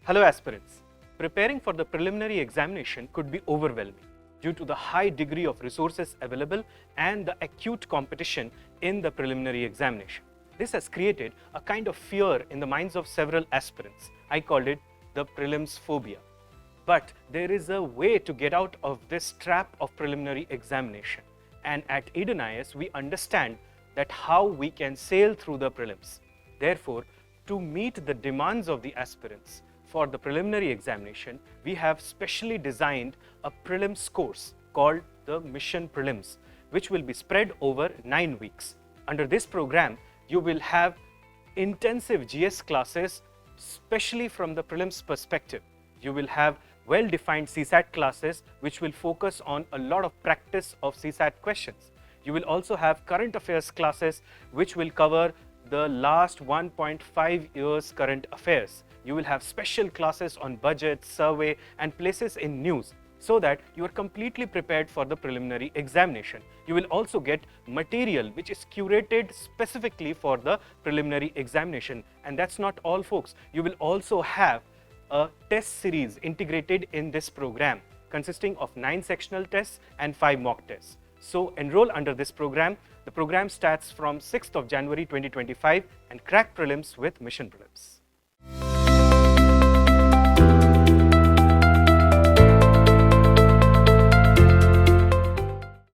Hello aspirants. Preparing for the preliminary examination could be overwhelming due to the high degree of resources available and the acute competition in the preliminary examination. This has created a kind of fear in the minds of several aspirants. I called it the prelims phobia. But there is a way to get out of this trap of preliminary examination. And at EDENIAS, we understand that how we can sail through the prelims. Therefore, to meet the demands of the aspirants for the preliminary examination, we have specially designed a prelims course called the Mission Prelims, which will be spread over 9 weeks. Under this program, you will have intensive GS classes, especially from the prelims perspective. You will have well-defined CSAT classes, which will focus on a lot of practice of CSAT questions. You will also have current affairs classes, which will cover the last 1.5 years current affairs. You will have special classes on budget, survey, and places in news, so that you are completely prepared for the preliminary examination. You will also get material which is curated specifically for the preliminary examination. And that's not all, folks. You will also have a test series integrated in this program, consisting of 9 sectional tests and 5 mock tests. So enroll under this program. The program starts from 6th of January 2025 and crack prelims with Mission Prelims.